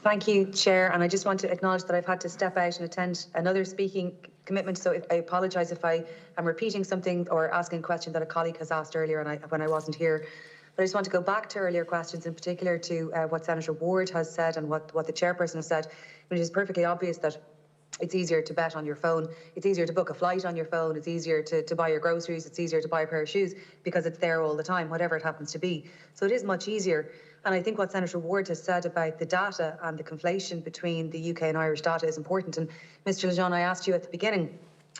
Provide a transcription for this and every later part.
Thank you, Chair. And I just want to acknowledge that I've had to step out and attend another speaking commitment. So I apologise if I am repeating something or asking a question that a colleague has asked earlier when I wasn't here. But I just want to go back to earlier questions, in particular to what Senator Ward has said and what the chairperson has said. It is perfectly obvious that it's easier to bet on your phone. It's easier to book a flight on your phone. It's easier to buy your groceries. It's easier to buy a pair of shoes because it's there all the time, whatever it happens to be. So it is much easier. And I think what Senator Ward has said about the data and the conflation between the UK and Irish data is important. And Mr. Lejeune, I asked you at the beginning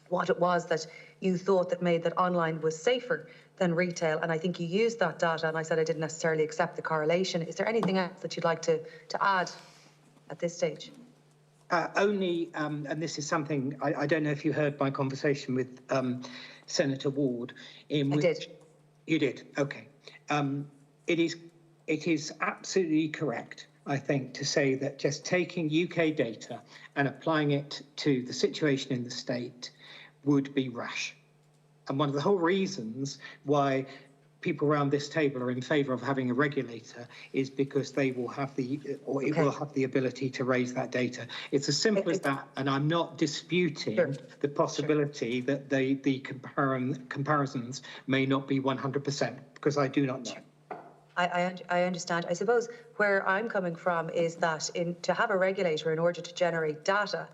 what it was that you thought that made that online was safer than retail. And I think you used that data, and I said I didn't necessarily accept the correlation. Is there anything else that you'd like to add at this stage? Only, and this is something, I don't know if you heard my conversation with Senator Ward. I did. You did, okay. It is absolutely correct, I think, to say that just taking UK data and applying it to the situation in the state would be rash. And one of the whole reasons why people around this table are in favour of having a regulator is because they will have will have the ability to raise that data. It's as simple as that, and I'm not disputing the possibility that the comparisons may not be 100%, because I do not know. I understand. I suppose where I'm coming from is that to have a regulator in order to generate data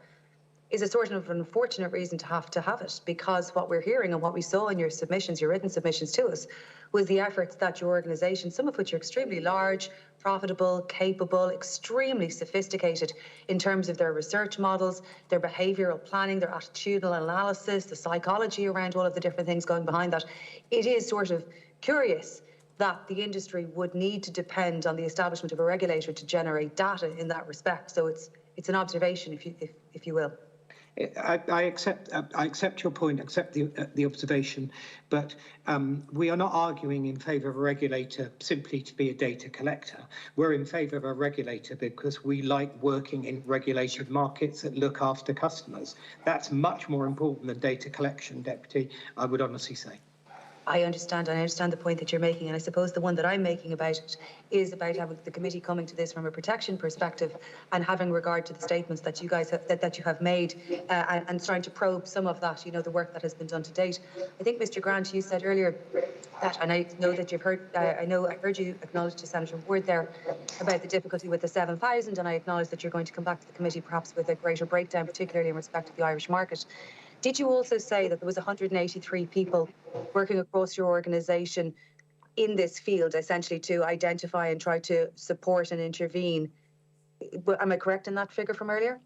is a sort of an unfortunate reason to have it, because what we're hearing and what we saw in your submissions, your written submissions to us, was the efforts that your organisation, some of which are extremely large, profitable, capable, extremely sophisticated in terms of their research models, their behavioural planning, their attitudinal analysis, the psychology around all of the different things going behind that. It is sort of curious that the industry would need to depend on the establishment of a regulator to generate data in that respect. So it's an observation, if you will. I accept your point, accept the observation, but we are not arguing in favour of a regulator simply to be a data collector. We're in favour of a regulator because we like working in regulated markets that look after customers. That's much more important than data collection, Deputy, I would honestly say. I understand the point that you're making, and I suppose the one that I'm making about it is about having the committee coming to this from a protection perspective and having regard to the statements that you guys that you have made and trying to probe some of that, the work that has been done to date. I think, Mr. Grant, you said earlier that, and I know that you've heard, I heard you acknowledge to Senator Ward there about the difficulty with the 7,000, and I acknowledge that you're going to come back to the committee perhaps with a greater breakdown, particularly in respect to the Irish market. Did you also say that there was 183 people working across your organisation in this field, essentially to identify and try to support and intervene? Am I correct in that figure from earlier?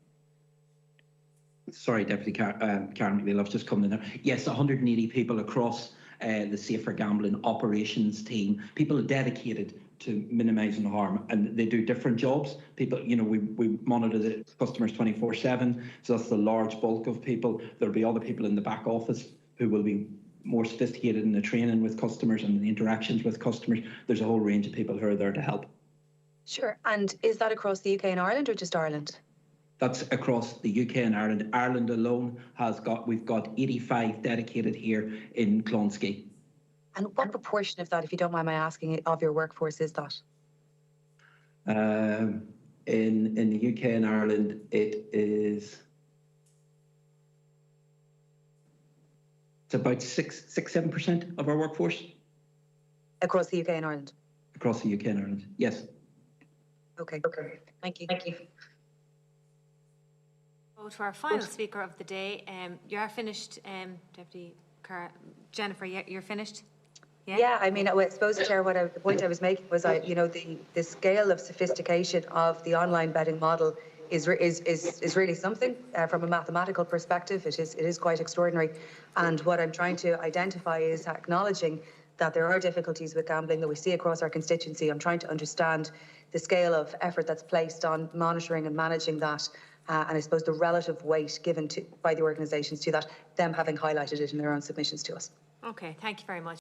Sorry, Deputy Karen McNeill, I've just come in there. Yes, 180 people across the Safer Gambling operations team, people dedicated to minimising harm, and they do different jobs. People, we monitor the customers 24/7, so that's the large bulk of people. There'll be other people in the back office who will be more sophisticated in the training with customers and the interactions with customers. There's a whole range of people who are there to help. Sure, and is that across the UK and Ireland or just Ireland? That's across the UK and Ireland. Ireland alone we've got 85 dedicated here in Clonskeagh. And what proportion of that, if you don't mind my asking, of your workforce is that? In the UK and Ireland, it is it's about 6-7% of our workforce. Across the UK and Ireland? Across the UK and Ireland, yes. Okay. Thank you. To our final speaker of the day, you are finished, Deputy Jennifer. You're finished. Yeah, I mean, I suppose, Chair, the point I was making was, the scale of sophistication of the online betting model is really something from a mathematical perspective. It is quite extraordinary, and what I'm trying to identify is acknowledging that there are difficulties with gambling that we see across our constituency. I'm trying to understand the scale of effort that's placed on monitoring and managing that, and I suppose the relative weight given by the organisations to that, them having highlighted it in their own submissions to us. Okay, thank you very much.